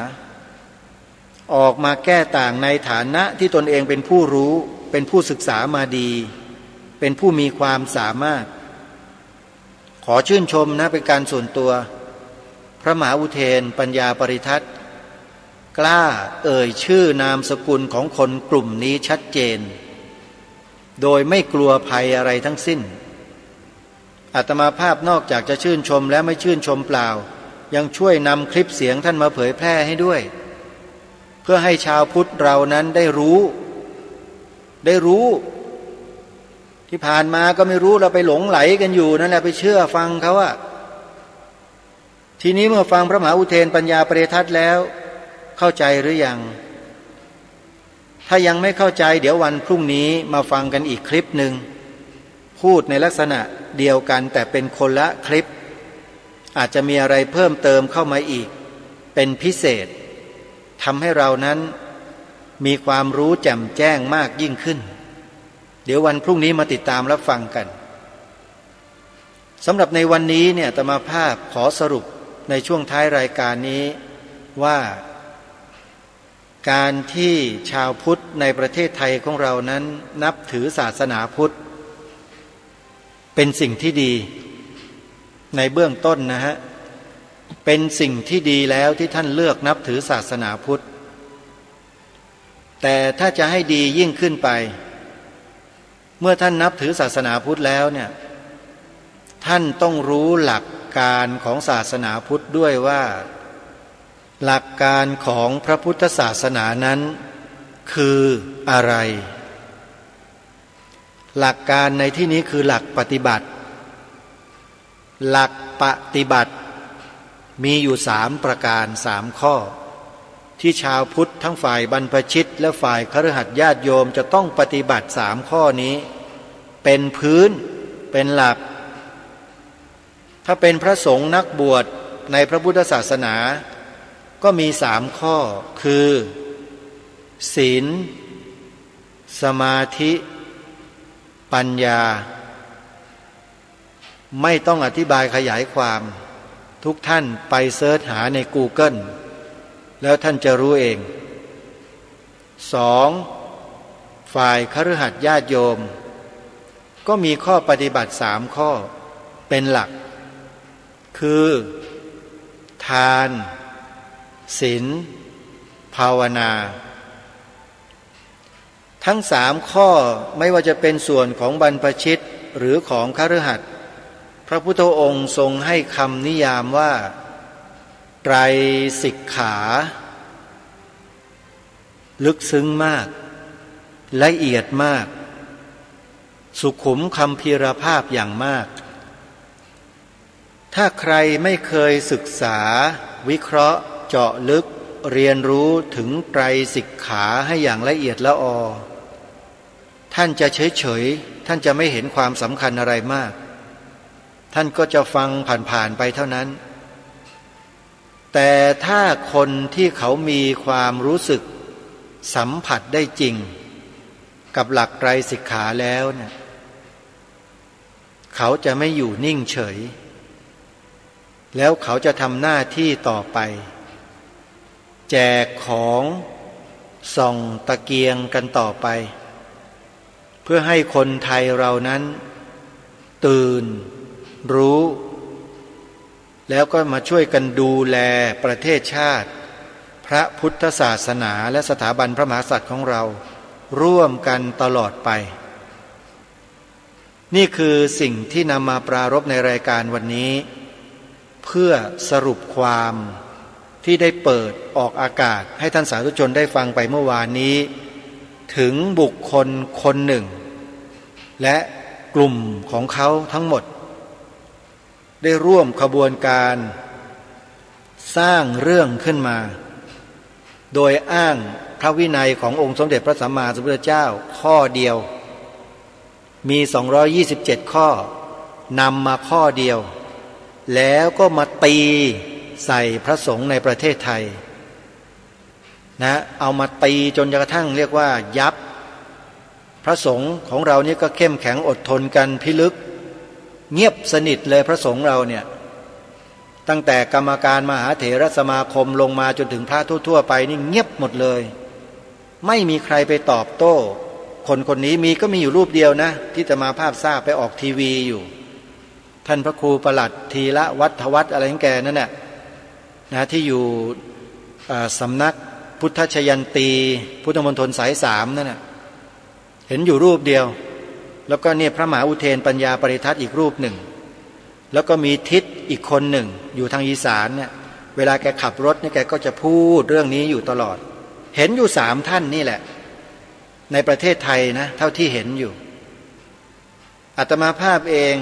ออกมาแก้ต่างในฐานะที่ตนเองเป็นผู้รู้เป็นผู้ศึกษามาดีเป็นผู้มีความสามารถขอชื่นชมนะเป็นการส่วนตัวพระมหาอุเทนปัญญาปริทัศน์กล้าเอ่ยชื่อนามสกุลของคนกลุ่มนี้ชัดเจนโดยไม่กลัวภัยอะไรทั้งสิ้นอาตมาภาพนอกจากจะชื่นชมและไม่ชื่นชมเปล่ายังช่วยนำคลิปเสียงท่านมาเผยแพร่ให้ด้วยเพื่อให้ชาวพุทธเรานั้นได้รู้ที่ผ่านมาก็ไม่รู้เราไปหลงไหลกันอยู่นั่นแหละไปเชื่อฟังเขาอะทีนี้เมื่อฟังพระมหาอุเทนปัญญาปริทัศน์แล้วเข้าใจหรือยังถ้ายังไม่เข้าใจเดี๋ยววันพรุ่งนี้มาฟังกันอีกคลิปหนึ่งพูดในลักษณะเดียวกันแต่เป็นคนละคลิปอาจจะมีอะไรเพิ่มเติมเข้ามาอีกเป็นพิเศษทำให้เรานั้นมีความรู้แจ่มแจ้งมากยิ่งขึ้นเดี๋ยววันพรุ่งนี้มาติดตามรับฟังกันสำหรับในวันนี้เนี่ยอาตมาภาพขอสรุปในช่วงท้ายรายการนี้ว่าการที่ชาวพุทธในประเทศไทยของเรานั้นนับถือศาสนาพุทธเป็นสิ่งที่ดีในเบื้องต้นนะฮะเป็นสิ่งที่ดีแล้วที่ท่านเลือกนับถือศาสนาพุทธแต่ถ้าจะให้ดียิ่งขึ้นไปเมื่อท่านนับถือศาสนาพุทธแล้วเนี่ยท่านต้องรู้หลักการของศาสนาพุทธด้วยว่าหลักการของพระพุทธศาสนานั้นคืออะไรหลักการในที่นี้คือหลักปฏิบัติหลักปฏิบัติมีอยู่3ประการ3ข้อที่ชาวพุทธทั้งฝ่ายบรรพชิตและฝ่ายคฤหัสถ์ญาติโยมจะต้องปฏิบัติ3ข้อนี้เป็นพื้นเป็นหลักถ้าเป็นพระสงฆ์นักบวชในพระพุทธศาสนาก็มี3ข้อคือศีลสมาธิปัญญาไม่ต้องอธิบายขยายความทุกท่านไปเสิร์ชหาใน Google แล้วท่านจะรู้เอง2ฝ่ายคฤหัสถ์ญาติโยมก็มีข้อปฏิบัติ3ข้อเป็นหลักคือทานศีลภาวนาทั้ง3ข้อไม่ว่าจะเป็นส่วนของบรรพชิตหรือของคฤหัสถ์พระพุทธองค์ทรงให้คำนิยามว่าไตรสิกขาลึกซึ้งมากละเอียดมากสุขุมคัมภีรภาพอย่างมากถ้าใครไม่เคยศึกษาวิเคราะห์เจาะลึกเรียนรู้ถึงไตรสิกขาให้อย่างละเอียดละออท่านจะเฉยๆท่านจะไม่เห็นความสำคัญอะไรมากท่านก็จะฟังผ่านๆไปเท่านั้นแต่ถ้าคนที่เขามีความรู้สึกสัมผัสได้จริงกับหลักไตรสิกขาแล้วเนี่ยเขาจะไม่อยู่นิ่งเฉย แล้วเขาจะทำหน้าที่ต่อไปแจกของส่องตะเกียงกันต่อไปเพื่อให้คนไทยเรานั้นตื่นรู้แล้วก็มาช่วยกันดูแลประเทศชาติพระพุทธศาสนาและสถาบันพระมหากษัตริย์ของเราร่วมกันตลอดไปนี่คือสิ่งที่นำมาปรารภในรายการวันนี้เพื่อสรุปความที่ได้เปิดออกอากาศให้ท่านสาธุชนได้ฟังไปเมื่อวานนี้ถึงบุคคลคนหนึ่งและกลุ่มของเขาทั้งหมดได้ร่วมขบวนการสร้างเรื่องขึ้นมาโดยอ้างพระวินัยขององค์สมเด็จพระสัมมาสัมพุทธเจ้าข้อเดียวมี227ข้อนำมาข้อเดียวแล้วก็มาตีใส่พระสงฆ์ในประเทศไทยนะเอามาตีจนกระทั่งเรียกว่ายับพระสงฆ์ของเรานี่ก็เข้มแข็งอดทนกันพิลึกเงียบสนิทเลยพระสงฆ์เราเนี่ยตั้งแต่กรรมการมหาเถรสมาคมลงมาจนถึงพระทั่วๆไปนี่เงียบหมดเลยไม่มีใครไปตอบโต้คนคนนี้มีก็มีอยู่รูปเดียวนะที่จะมาภาพทราบไปออกทีวีอยู่ท่านพระครูประหลัดทีละวัฒวัฒน์อะไรของแกนั่นน่ะนะที่อยู่สำนักพุทธชยันตีพุทธมณฑลสาย3นั่นน่ะเห็นอยู่รูปเดียวแล้วก็เนี่ยพระมหาอุเทนปัญญาปริทัศน์อีกรูปหนึ่งแล้วก็มีทิศอีกคนหนึ่งอยู่ทางอีสานเนี่ยเวลาแกขับรถเนี่ยแกก็จะพูดเรื่องนี้อยู่ตลอดเห็นอยู่3ท่านนี่แหละในประเทศไทยนะเท่าที่เห็นอยู่อาตมาภาพเอง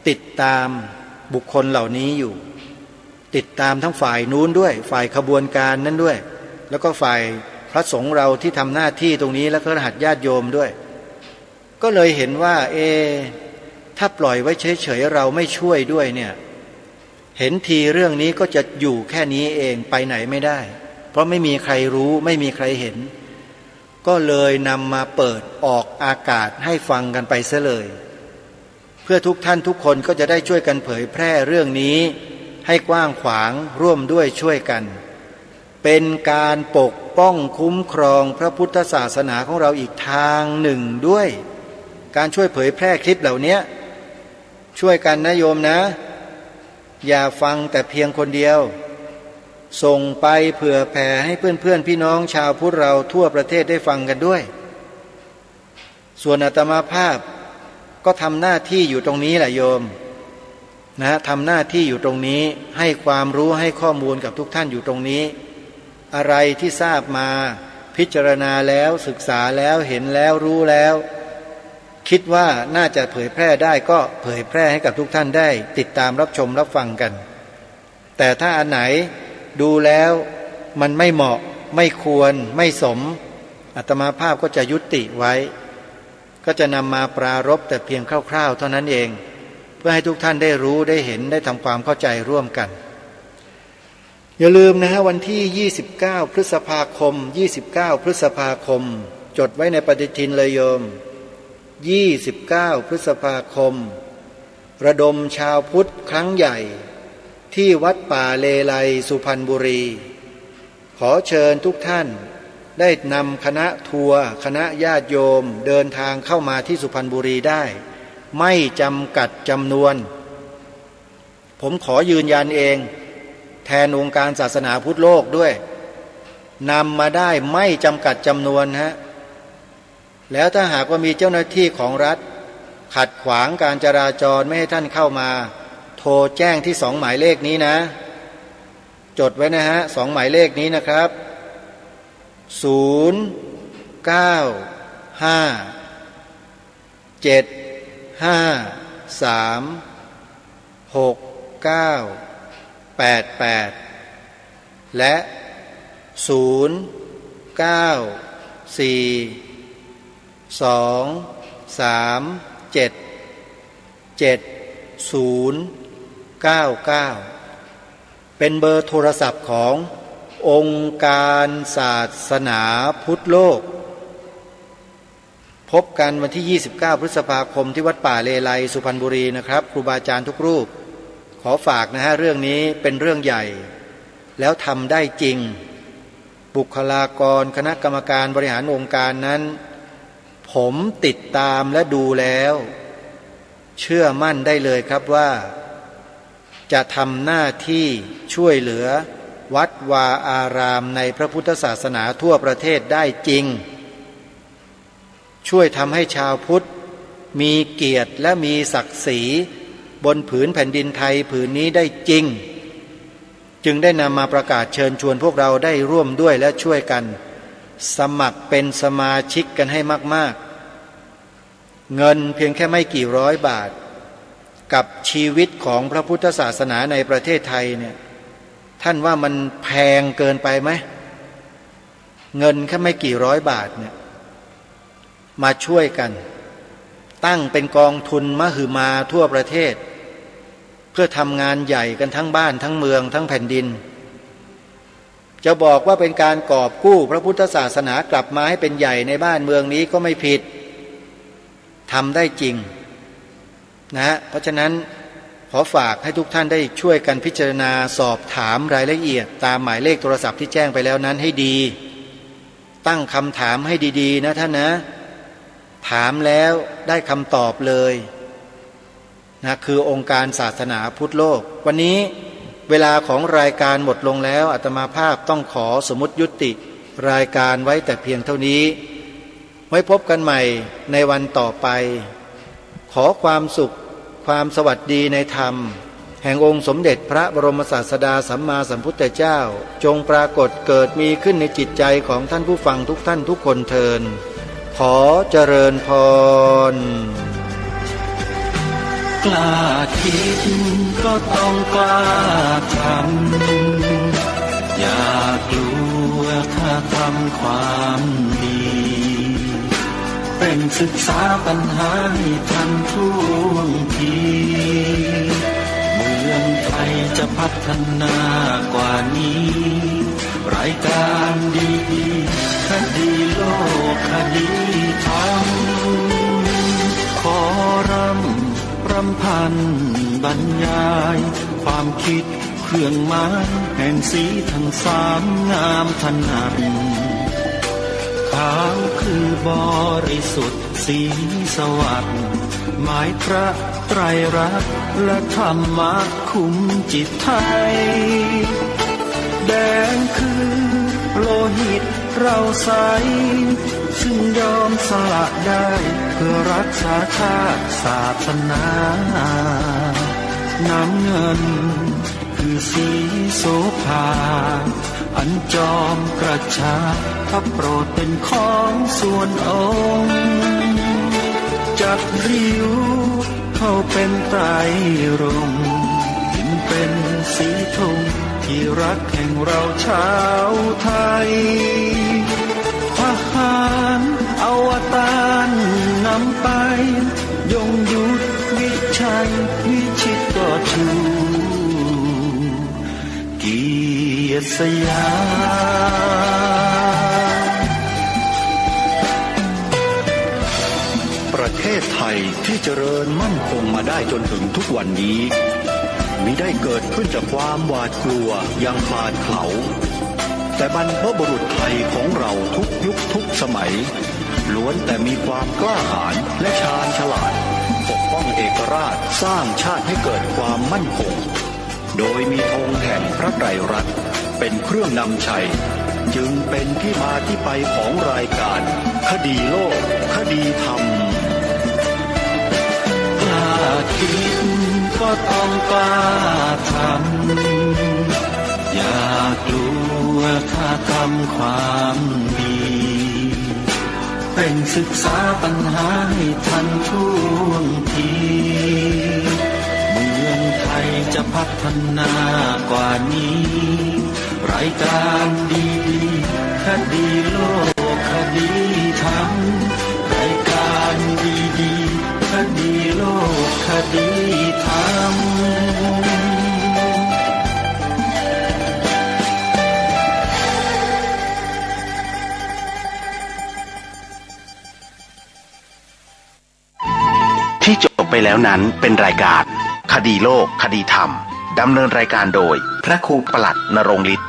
ติดตามบุคคลเหล่านี้อยู่ติดตามทั้งฝ่ายนู้นด้วยฝ่ายขบวนการนั้นด้วยแล้วก็ฝ่ายพระสงฆ์เราที่ทำหน้าที่ตรงนี้แล้วก็รหัสญาติโยมด้วยก็เลยเห็นว่าถ้าปล่อยไว้เฉยๆเราไม่ช่วยด้วยเนี่ยเห็นทีเรื่องนี้ก็จะอยู่แค่นี้เองไปไหนไม่ได้เพราะไม่มีใครรู้ไม่มีใครเห็นก็เลยนำมาเปิดออกอากาศให้ฟังกันไปเสียเลยเพื่อทุกท่านทุกคนก็จะได้ช่วยกันเผยแพร่เรื่องนี้ให้กว้างขวางร่วมด้วยช่วยกันเป็นการปกป้องคุ้มครองพระพุทธศาสนาของเราอีกทางหนึ่งด้วยการช่วยเผยแพร่คลิปเหล่านี้ช่วยกันนะโยมนะอย่าฟังแต่เพียงคนเดียวส่งไปเผื่อแผ่ให้เพื่อนๆพี่น้องชาวพุทธเราทั่วประเทศได้ฟังกันด้วยส่วนอาตมาภาพก็ทำหน้าที่อยู่ตรงนี้แหละโยมนะทำหน้าที่อยู่ตรงนี้ให้ความรู้ให้ข้อมูลกับทุกท่านอยู่ตรงนี้อะไรที่ทราบมาพิจารณาแล้วศึกษาแล้วเห็นแล้วรู้แล้วคิดว่าน่าจะเผยแพร่ได้ก็เผยแพร่ให้กับทุกท่านได้ติดตามรับชมรับฟังกันแต่ถ้าอันไหนดูแล้วมันไม่เหมาะไม่ควรไม่สมอาตมาภาพก็จะยุติไว้ก็จะนำมาปรารภแต่เพียงคร่าวๆเท่านั้นเองเพื่อให้ทุกท่านได้รู้ได้เห็นได้ทำความเข้าใจร่วมกันอย่าลืมนะฮะวันที่29พฤษภาคม29พฤษภาคมจดไว้ในปฏิทินเลยโยม29พฤษภาคมระดมชาวพุทธครั้งใหญ่ที่วัดป่าเลไลสุพรรณบุรีขอเชิญทุกท่านได้นำคณะทัวร์คณะญาติโยมเดินทางเข้ามาที่สุพรรณบุรีได้ไม่จำกัดจำนวนผมขอยืนยันเองแทนองค์การศาสนาพุทธโลกด้วยนำมาได้ไม่จำกัดจำนวนฮะแล้วถ้าหากว่ามีเจ้าหน้าที่ของรัฐขัดขวางการจราจรไม่ให้ท่านเข้ามาโทรแจ้งที่2หมายเลขนี้นะจดไว้นะฮะ2หมายเลขนี้นะครับ095-753-6988และ094-237-7099เป็นเบอร์โทรศัพท์ขององค์การศาสนาพุทธโลกพบกันวันที่29พฤษภาคมที่วัดป่าเลไลสุพรรณบุรีนะครับครูบาอาจารย์ทุกรูปข ขอฝากนะฮะเรื่องนี้เป็นเรื่องใหญ่แล้วทำได้จริงบุคลากรคณะกรรมการบริหารองค์การนั้นผมติดตามและดูแล้วเชื่อมั่นได้เลยครับว่าจะทำหน้าที่ช่วยเหลือวัดวาอารามในพระพุทธศาสนาทั่วประเทศได้จริงช่วยทำให้ชาวพุทธมีเกียรติและมีศักดิ์ศรีบนผืนแผ่นดินไทยผืนนี้ได้จริงจึงได้นำมาประกาศเชิญชวนพวกเราได้ร่วมด้วยและช่วยกันสมัครเป็นสมาชิกกันให้มากๆเงินเพียงแค่ไม่กี่ร้อยบาทกับชีวิตของพระพุทธศาสนาในประเทศไทยเนี่ยท่านว่ามันแพงเกินไปไหมเงินแค่ไม่กี่ร้อยบาทเนี่ยมาช่วยกันตั้งเป็นกองทุนมหึมาทั่วประเทศเพื่อทำงานใหญ่กันทั้งบ้านทั้งเมืองทั้งแผ่นดินจะบอกว่าเป็นการกอบกู้พระพุทธศาสนากลับมาให้เป็นใหญ่ในบ้านเมืองนี้ก็ไม่ผิดทำได้จริงนะเพราะฉะนั้นขอฝากให้ทุกท่านได้ช่วยกันพิจารณาสอบถามรายละเอียดตามหมายเลขโทรศัพท์ที่แจ้งไปแล้วนั้นให้ดีตั้งคำถามให้ดีๆนะท่านนะถามแล้วได้คำตอบเลยนะคือองค์การศาสนาพุทธโลกวันนี้เวลาของรายการหมดลงแล้วอาตมาภาพต้องขอสมมุติยุติรายการไว้แต่เพียงเท่านี้ไว้พบกันใหม่ในวันต่อไปขอความสุขความสวัสดีในธรรมแห่งองค์สมเด็จพระบรมศาสดาสัมมาสัมพุทธเจ้าจงปรากฏเกิดมีขึ้นในจิตใจของท่านผู้ฟังทุกท่านทุกคนเทินขอเจริญพรกล้าคิดก็ต้องกล้าทำอย่ากลัวถ้าทำความดีเป็นศึกษาปัญหาให้ทันท่วงทีเมืองไทยจะพัฒนากว่านี้รายการดีคดีโลกคดีธรรมขอรำพันบรรยายความคิดเครื่องหมายแห่งสีทั้งสามงามถนัดขาวคือบริสุทธิ์สีสวัสดิ์หมายพระไตรรัตน์และธรรมะคุ้มจิตไทยแดงคือโลหิตเราใสซึ่งยอมสละได้เพื่อรักษาชาติศาสนาน้ำเงินคือสีโสภาอันจอมกระชากพระโปรดเป็นของส่วนองค์จับริ้วเข้าเป็นไตรรงค์จึงเป็นสีธงที่รักแห่งเราชาวไทยทหารอวตารนำไปยงยุทธวิชัยวิชิตก็ชูเกียรติสยามประเทศไทยที่เจริญมั่นคงมาได้จนถึงทุกวันนี้มิได้เกิดขึ้นจากความหวาดกลัวอย่างคลาดเขลาแต่บรรพบุรุษไทยของเราทุกยุคทุกสมัยล้วนแต่มีความกล้าหาญและชาญฉลาดปกป้องเอกราชสร้างชาติให้เกิดความมั่นคงโดยมีธงแห่งพระไตรรัตน์เป็นเครื่องนำชัยจึงเป็นที่มาที่ไปของรายการคดีโลกคดีธรรมกล้าคิดก็ต้องกล้าทำอย่ากลัวถ้าทำความดีเป็นศึกษาปัญหาให้ทันท่วงทีเมืองไทยจะพัฒนากว่านี้รายการดีคดีโลกคดีธรรมรายการดีคดีโลกคดีธรรมที่จบไปแล้วนั้นเป็นรายการคดีโลกคดีธรรม ดำเนินรายการโดยพระครูประหลัดณรงค์ฤทธิ์